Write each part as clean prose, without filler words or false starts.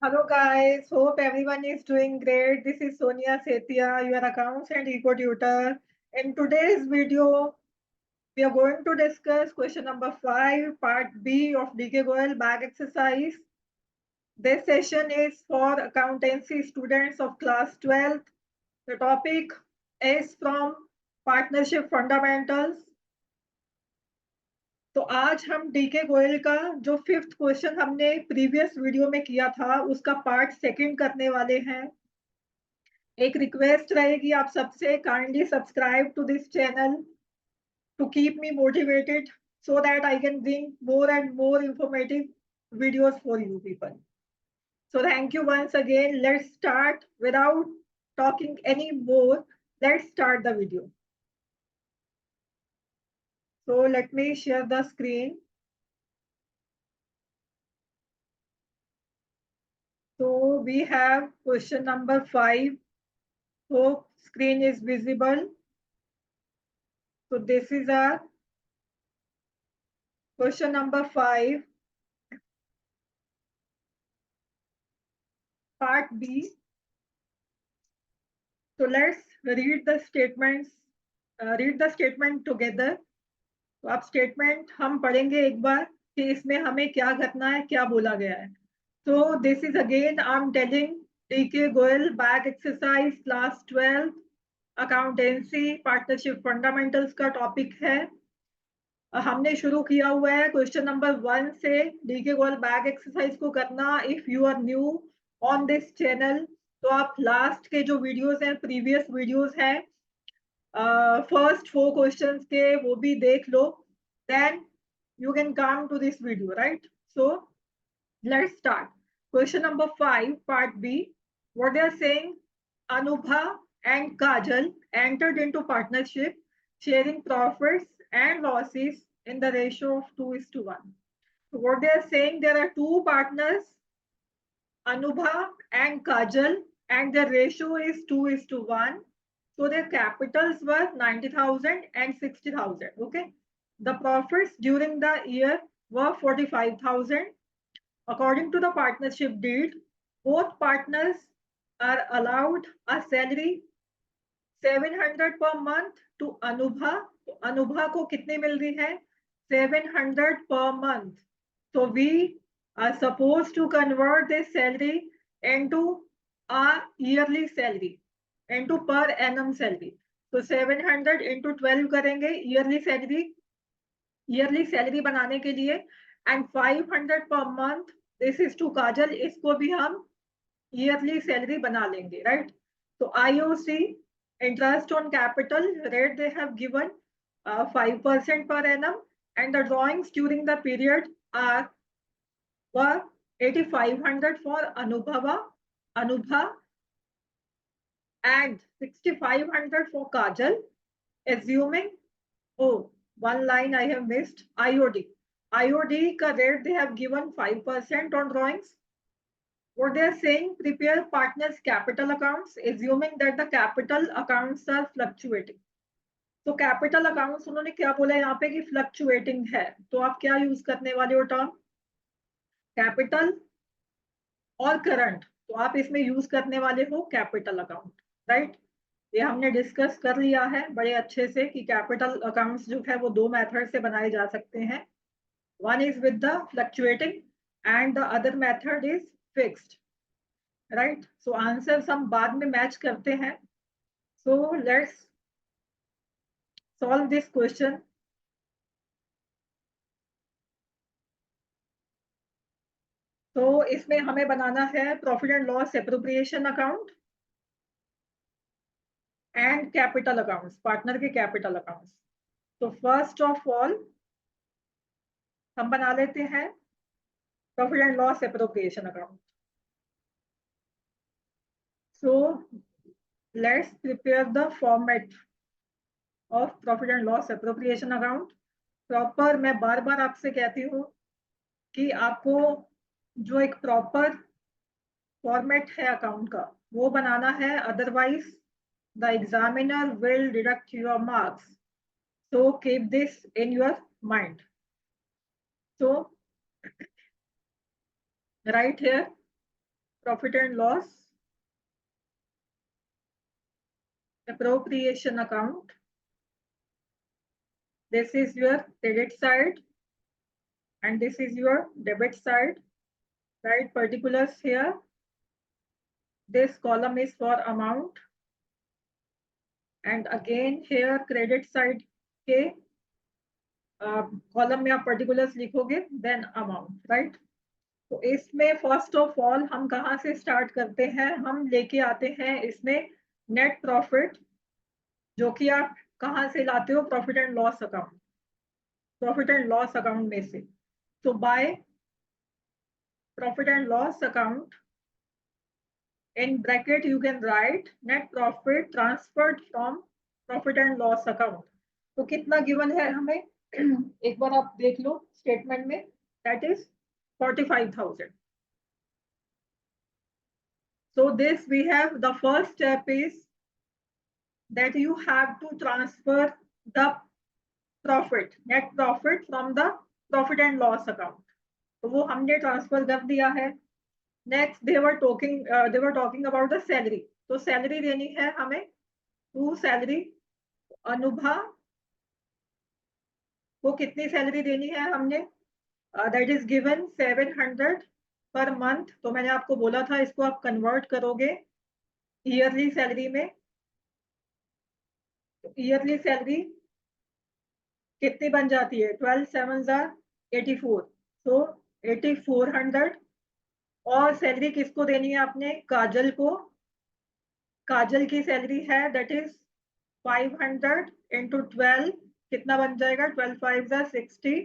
Hello guys, hope everyone is doing great. This is Sonia Setia, your accounts and eco tutor. In today's video, we are going to discuss question number 5, part B of DK Goel bag exercise. This session is for accountancy students of class 12th. The topic is from partnership fundamentals. तो आज हम DK Goyal का जो 5th question हमने previous video में किया था उसका पार्ट सेकंड करने वाले हैं। एक रिक्वेस्ट रहेगी आप सबसे, kindly subscribe to this channel to keep me motivated so that I can bring more and more informative videos for you people. So thank you once again. Let's start without talking any more. Let's start the video. So let me share the screen. So we have question number 5. Hope screen is visible. So this is our question number 5, part B. So let's read the statements. Read the statement together. तो आप statement हम पढ़ेंगे एक बार कि इसमें हमें क्या करना है, क्या बोला गया है. So this is again I'm telling DK Goel back exercise class 12 accountancy partnership fundamentals का टॉपिक है. हमने शुरू किया हुआ है क्वेश्चन नंबर 1 से डीके गोल बैग एक्सरसाइज को करना. If you are new on this channel तो आप लास्ट के जो वीडियोस हैं, प्रीवियस वीडियोस हैं, फर्स्ट 4 क्वेश्चंस के, वो भी देख लो. Then you can come to this video, right? So let's start. Question number 5, part B. What they are saying, Anubha and Kajal entered into partnership, sharing profits and losses in the ratio of 2:1. So what they are saying, there are two partners, Anubha and Kajal, and their ratio is 2:1. So their capitals were 90,000 and 60,000. Okay. The profits during the year were 45,000. According to the partnership deed, both partners are allowed a salary 700 per month to Anubha. तो Anubha को कितनी मिल रही है? 700 per month. So we are supposed to convert this salary into a yearly salary, into per annum salary. So 700 into 12 करेंगे yearly salary बनाने के लिए, and 500 per month. This is to Kajal. इसको भी हम yearly salary बना लेंगे, right? So IOC, interest on capital rate, they have given 5% per annum, and the drawings during the period were 8,500 for Anubha and 6,500 for Kajal, assuming, oh, one line I have missed, IOD. IOD ka rate they have given 5% on drawings. What they are saying, prepare partners capital accounts, assuming that the capital accounts are fluctuating. तो capital accounts उन्होंने क्या बोला यहाँ पे कि fluctuating है. तो आप क्या यूज करने वाले हो टर्म? कैपिटल और करंट. तो आप इसमें यूज करने वाले हो कैपिटल अकाउंट, राइट? ये हमने डिस्कस कर लिया है बड़े अच्छे से कि कैपिटल अकाउंट्स जो है वो दो मेथड से बनाए जा सकते हैं. One is with the fluctuating and the other method is fixed, right? So answers हम बाद में मैच करते हैं. So let's solve this question. तो इसमें हमें बनाना है profit and loss appropriation account and capital accounts, partner के कैपिटल अकाउंट्स. तो फर्स्ट ऑफ ऑल हम बना लेते हैं profit and loss appropriation account. So let's prepare the format of profit and loss appropriation account. Proper, मैं बार बार आपसे कहती हूँ कि आपको जो एक प्रॉपर फॉर्मेट है अकाउंट का वो बनाना है, otherwise the examiner will deduct your marks. So keep this in your mind. So right here profit and loss appropriation account. This is your credit side and this is your debit side. Write particulars here. This column is for amount and again here credit side के column में आप particulars लिखोगे then amount, right. तो इसमें first of all हम कहाँ से start करते हैं, हम लेके आते हैं इसमें नेट प्रॉफिट, जो कि आप कहाँ से लाते हो, profit and loss account, profit and loss account में से। तो by profit and loss account in bracket you can write net profit transferred from profit and loss account. तो कितना गिवन है हमें एक बार आप देख लो स्टेटमेंट में, that is 45,000. So this we have, the first step is that you have to transfer the profit, net profit from the profit and loss account. तो वो हमने ट्रांसफर कर दिया है। Next they were talking about the salary. तो salary देनी है हमें, टू सैलरी अनुभा को कितनी सैलरी देनी है हमने, that is given 700 per month. तो मैंने आपको बोला था इसको आप कन्वर्ट करोगे ईयरली सैलरी में। ईयरली सैलरी कितनी बन जाती है, 12 7 84, तो 8400। और सैलरी किसको देनी है आपने, काजल को। काजल की सैलरी है दैट इज 500 इंटू 12, कितना बन जाएगा, 12 5 60,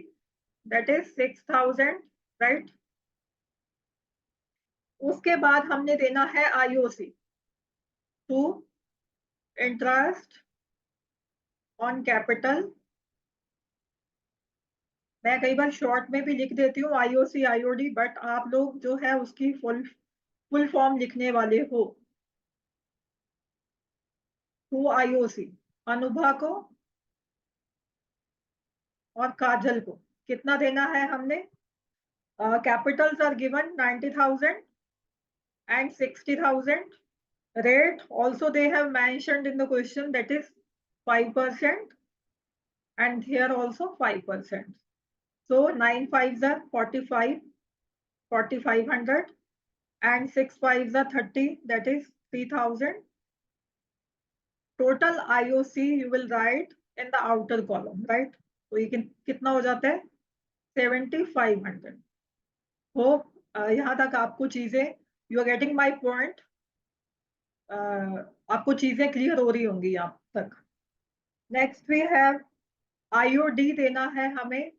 दैट इज 6000, राइट। उसके बाद हमने देना है IOC, to interest on capital. मैं कई बार शॉर्ट में भी लिख देती हूँ आईओसी आईओडी, बट आप लोग जो है उसकी फुल फॉर्म लिखने वाले हो। टू आईओसी अनुभा को और काजल को कितना देना है हमने, Capitals are given 90,000 and 60,000. Rate also they have mentioned in the question, that is 5%, and here also 5%. So 9 5s are 45, 4,500, and 6 5s are 30, that is 3,000. Total IOC you will write in the outer column, right? तो ये कितना हो जाता है, 7,500. Hope यहाँ तक आपको चीजें, you are getting my point, आपको चीजें क्लियर हो रही होंगी यहाँ तक। नेक्स्ट वी हैव आईओडी देना है हमें,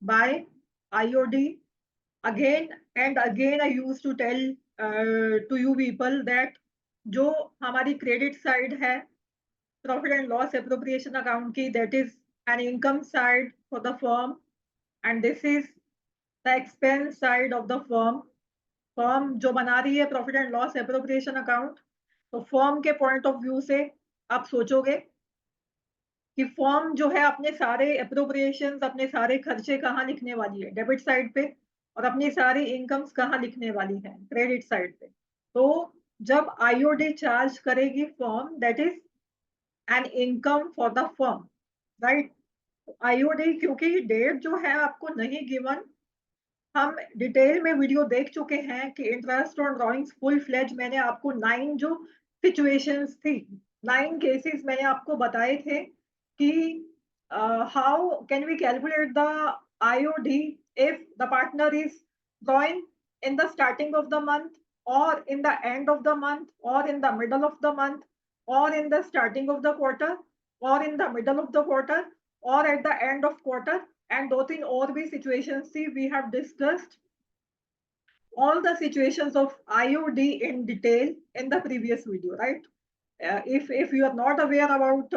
by IOD. Again and again I use to tell to you people that जो हमारी क्रेडिट साइड है profit and loss appropriation account की, that is an income side for the firm and this is the expense side of the firm. Firm जो बना रही है profit and loss appropriation account, तो firm के point of view से आप सोचोगे कि फर्म जो है अपने सारे एप्रोप्रिएशंस, अपने सारे खर्चे कहाँ लिखने वाली है, डेबिट साइड पे, और अपनी सारी इनकम्स कहाँ लिखने वाली है, क्रेडिट साइड पे। तो जब आईओडी चार्ज करेगी firm, that is an income for the firm, right. IOD क्योंकि डेट जो है आपको नहीं गिवन, हम डिटेल में वीडियो देख चुके हैं कि interest on drawings full fledge मैंने आपको 9 जो सिचुएशंस थी, 9 केसेस मैंने आपको बताए थे कि how can we calculate the IOD if the partner is drawing in the starting of the month, और in the end of the month, और in the middle of the month, और in the starting of the quarter, और in the middle of the quarter, और at the end of quarter. And दो तीन और भी situations थी, we have discussed all the situations of IOD in detail in the previous video, right? If you are not aware about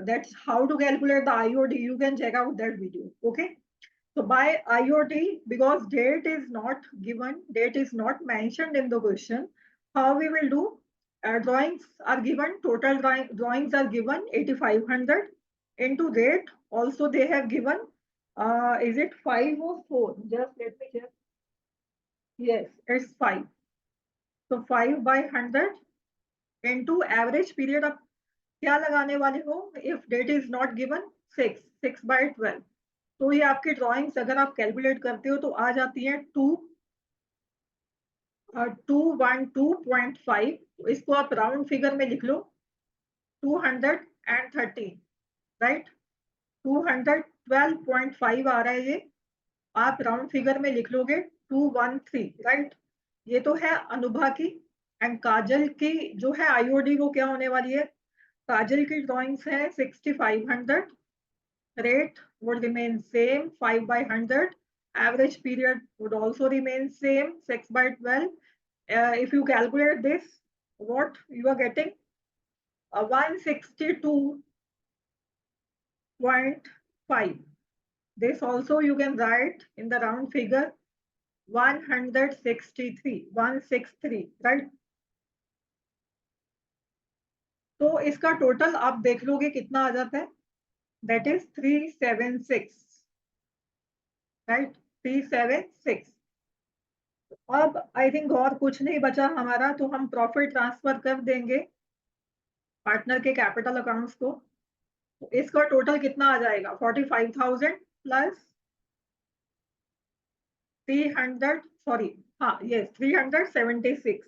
that's how to calculate the IOD, you can check out that video, okay? So by IOD, because date is not given, date is not mentioned in the question, how we will do, drawings are given, total drawings are given 8,500 into date, also they have given is it 5 or 4? Just let me check. Yes, it's 5. So 5/100 into average period of क्या लगाने वाले हो? If date is not given 6/12. तो ये आपकी drawings अगर आप calculate करते हो तो आ जाती है 212.5। इसको आप राउंड फिगर में लिख लो 213, राइट। 212.5 आ रहा है ये, आप राउंड फिगर में लिख लोगे 213, राइट। ये तो है अनुभा की। एंड काजल की जो है आईओडी वो क्या होने वाली है? काजल की ड्राइंग्स है 6500, rate would remain same 5/100, average period would also remain same 6/12. If you calculate this, what you are getting? 162.5. This also you can write in the round figure 163, right? तो इसका टोटल आप देख लोगे कितना आ जाता है, that is 376, right? 376। अब I think और कुछ नहीं बचा हमारा, तो हम प्रॉफिट ट्रांसफर कर देंगे पार्टनर के कैपिटल अकाउंट्स को। तो इसका टोटल कितना आ जाएगा? 45,000 प्लस 300, सॉरी, हाँ ये 376।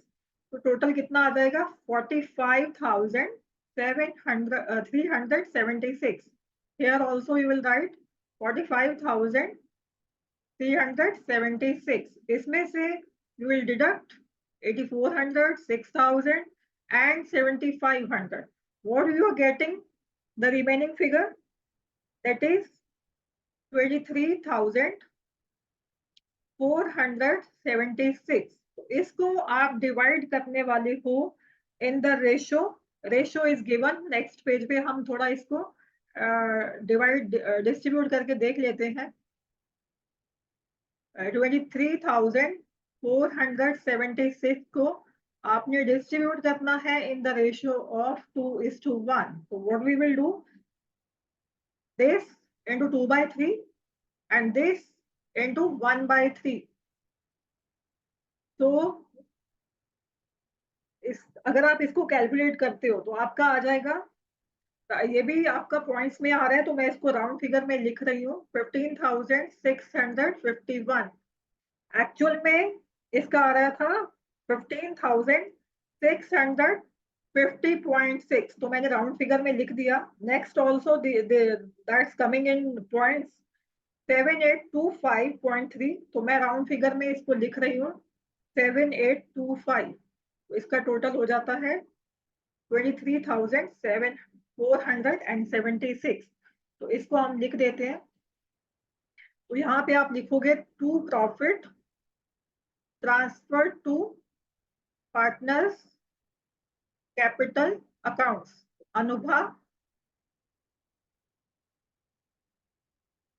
तो टोटल कितना आ जाएगा? 45,376। Here also you will write 45,376। इसमें से you will deduct 8,400, 6,000 and 7,500. What you are getting? The remaining figure, that is 23,476। इसको आप डिवाइड करने वाले हो in the ratio. Ratio is given next page पे, हम थोड़ा इसको डिस्ट्रीब्यूट करके देख लेते हैं। 23,476 को आपने डिस्ट्रीब्यूट करना है इन द रेशियो ऑफ 2:1। तो what we will do, this into 2/3 and this into 1/3। तो अगर आप इसको कैलकुलेट करते हो तो आपका आ जाएगा, ये भी आपका पॉइंट्स में आ रहा है तो मैं इसको राउंड फिगर में लिख रही हूँ 15,651। एक्चुअल में इसका आ रहा था 15,650.6, तो मैंने राउंड फिगर में लिख दिया। Next also that's coming in points 7825.3, तो मैं राउंड फिगर में इसको लिख रही हूँ 7825। तो इसका टोटल हो जाता है 23,476। तो इसको हम लिख देते हैं। तो यहाँ पे आप लिखोगे to profit transfer to partners capital accounts Anubha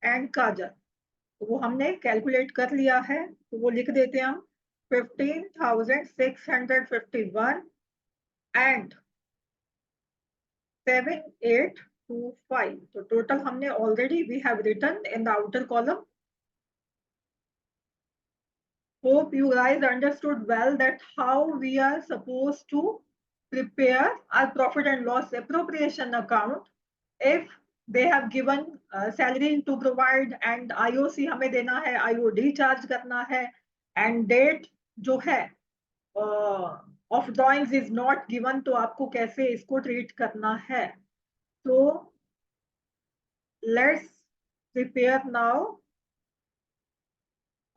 and Kajal. तो वो हमने कैलकुलेट कर लिया है, तो वो लिख देते हैं हम 15,651 एंड 7825। तो टोटल हमने already we have written in the outer column. Hope you guys understood well that how we are supposed to prepare our profit and loss appropriation account if they have given salary to provide and IOC हमें देना है, IOD charge करना है and date जो है of drawings is not given, तो आपको कैसे इसको ट्रीट करना है। तो let's prepare now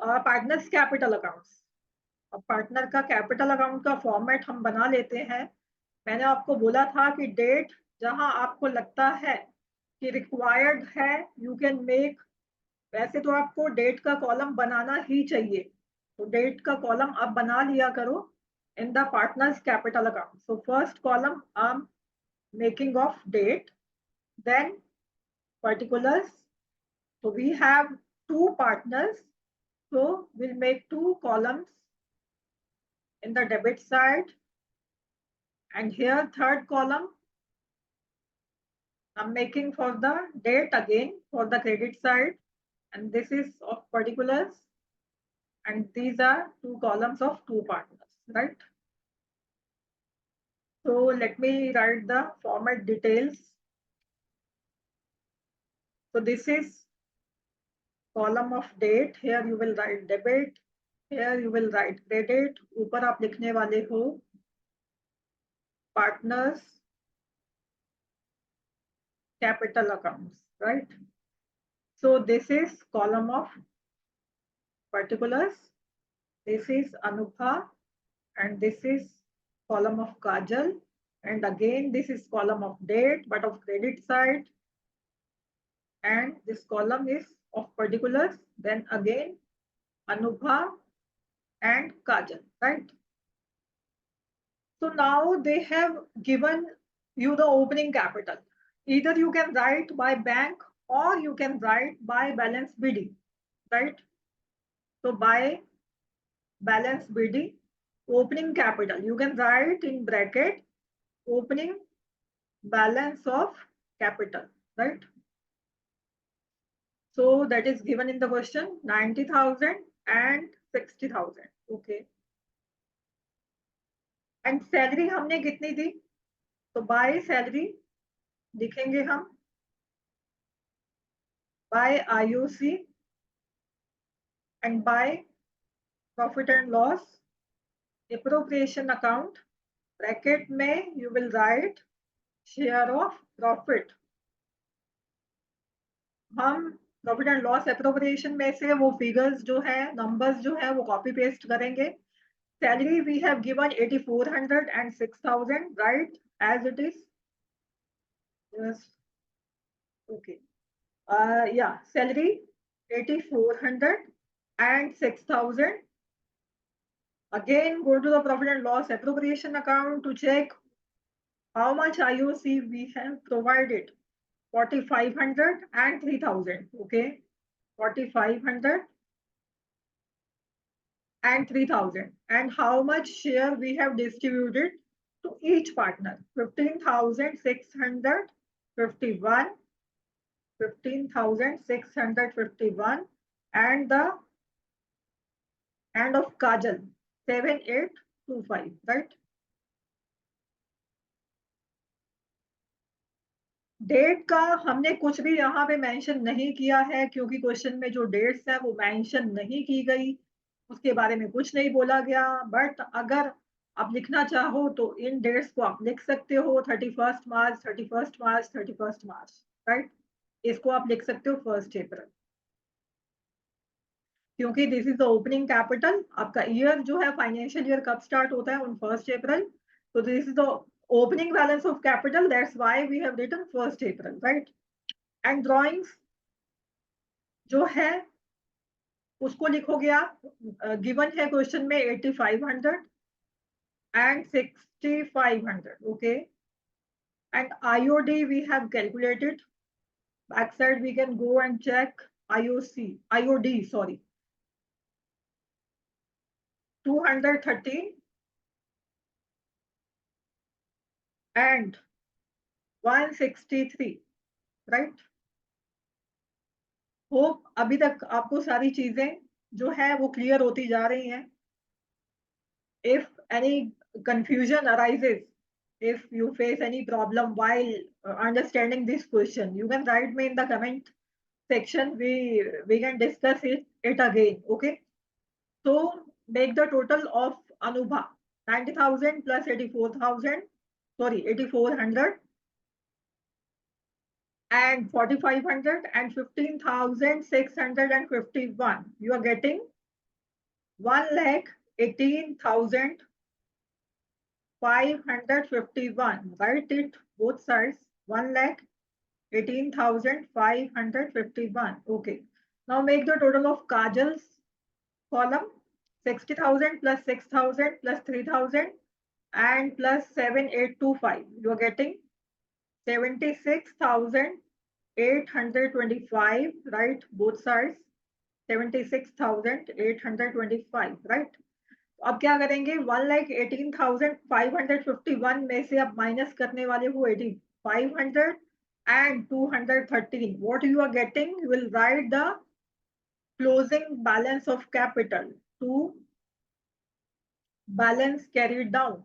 partners capital accounts. अब पार्टनर का कैपिटल अकाउंट का फॉर्मेट हम बना लेते हैं। मैंने आपको बोला था कि डेट जहां आपको लगता है कि रिक्वायर्ड है यू कैन मेक, वैसे तो आपको डेट का कॉलम बनाना ही चाहिए, तो डेट का कॉलम आप बना लिया करो in the partners capital account. So first column I am making of date, then particulars. So we have two partners, so we'll make two columns in the debit side, and here third column I'm making for the date again for the credit side, and this is of particulars, and these are two columns of two partners, right? So let me write the format details. So this is column of date. Here you will write debit. Here you will write credit. ऊपर आप लिखने वाले हो partners capital accounts, right? So this is column of particulars. This is Anubha, and this is column of Kajal. And again, this is column of date, but of credit side. And this column is of particulars. Then again, Anubha and Kajal, right? So now they have given you the opening capital. Either you can write by bank or you can write by balance BD, right? So by balance BD, opening capital, you can write in bracket opening balance of capital, right? So that is given in the question 90,000 and 60,000. Okay. And salary हमने कितनी दी? तो by salary लिखेंगे हम bye IOC and by profit and loss appropriation account bracket में you will write share of profit. हम profit and loss appropriation में से वो फिगर्स जो है नंबर्स जो है वो कॉपी पेस्ट करेंगे. Salary we have given 8400 and 6000, right, as it is. Yes. Okay. Yeah, salary 8400 and 6000. Again, go to the profit and loss appropriation account to check how much IOC we have provided. 4500 and 3000. Okay, 4500 and 3000. And how much share we have distributed to each partner? 15,651, 15,651, and the and of Kajal 7825, right? Date का हमने कुछ भी यहाँ पे mention नहीं किया है क्योंकि क्वेश्चन में जो डेट्स है वो मेंशन नहीं की गई, उसके बारे में कुछ नहीं बोला गया. बट अगर आप लिखना चाहो तो इन डेट्स को आप लिख सकते हो 31 मार्च, 31 मार्च, 31 मार्च, राइट. इसको आप लिख सकते हो 1 अप्रैल क्योंकि this is the opening capital. आपका ईयर जो है फाइनेंशियल ईयर कब स्टार्ट होता है? ऑन 1 अप्रैल. तो this is the opening balance of capital, that's why we have written 1 April, right? And drawings जो है उसको लिखोगे आप. गिवन है क्वेश्चन में 8500 and 6500. Okay. And IOD we have calculated. Backside we can go and check IOD, sorry, 213 and 163, right? Hope अभी तक आपको सारी चीजें जो है वो क्लियर होती जा रही हैं. If any confusion arises, if you face any problem while understanding this question, you can write me in the comment section. We can discuss it again. Okay. So make the total of Anubha 90,000 plus 84,000, sorry, 8400 and 4500 and 15,651. You are getting 1,18,551. Write it both sides. 1,18,551. Okay. Now make the total of Kajal's column. 60,000 plus 6,000 plus 3,000 and plus 7,825. You are getting 76,825, right? Both sides. 76,825, right? अब क्या करेंगे? 1,18,551 में से अब minus करने वाले हो 8,500 and 213. What you are getting? You will write the closing balance of capital to balance carried down.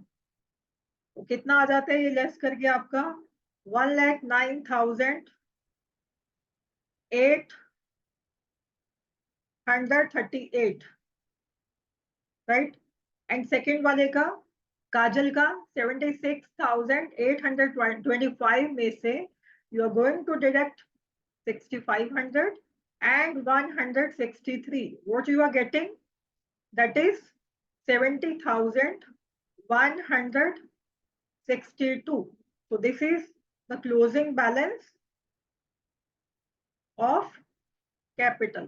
तो कितना आ जाता है ये लेस करके आपका 1,09,838, राइट। एंड सेकेंड वाले का, काजल का 76,825 में से you are going to deduct 6,500 and 163. What you are getting? That is 70,162. So this is the closing balance of capital.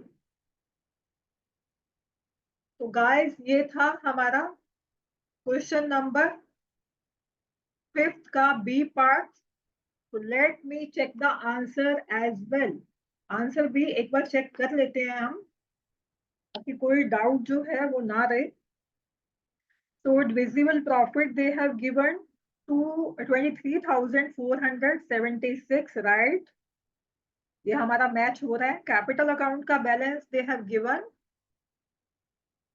तो guys, ये था हमारा क्वेश्चन नंबर 5th का B part. So let me check the answer as well. Answer भी एक बार check कर लेते हैं हम, ताकि कोई डाउट जो है वो ना रहे. So divisible profit they have given to 23,476, right? ये हमारा मैच हो रहा है. कैपिटल अकाउंट का balance they have given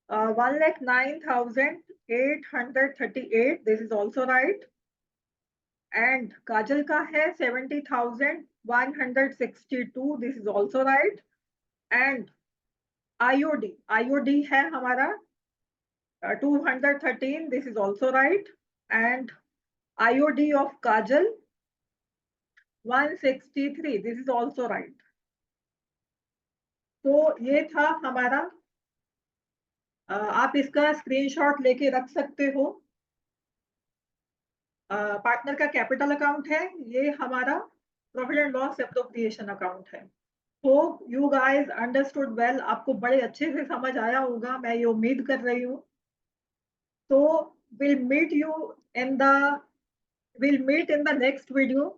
1,09,838. This is also right. And Kajal का है 70,162. This is also right. And IOD है हमारा 213. This is also right. And IOD of Kajal 163. This is also right. तो ये था हमारा. आप इसका स्क्रीनशॉट लेके रख सकते हो. पार्टनर का कैपिटल अकाउंट है, ये हमारा profit and loss appropriation account है. Hope you guys understood well. आपको बड़े अच्छे से समझ आया होगा, मैं ये उम्मीद कर रही हूँ. तो will meet in the next video.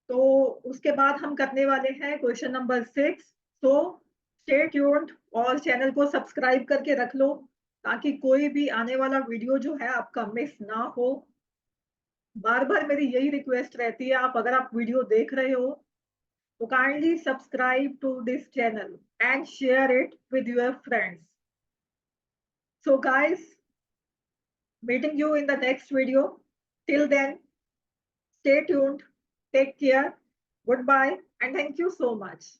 तो उसके बाद हम करने वाले हैं question number 6. So stay tuned और चैनल को सब्सक्राइब करके रख लो, ताकि कोई भी आने वाला वीडियो जो है आपका मिस ना हो. बार बार मेरी यही रिक्वेस्ट रहती है, अगर आप वीडियो देख रहे हो तो kindly subscribe to this channel and share it with your friends. So guys, meeting you in the next video. Till then, stay tuned, take care, goodbye, and thank you so much.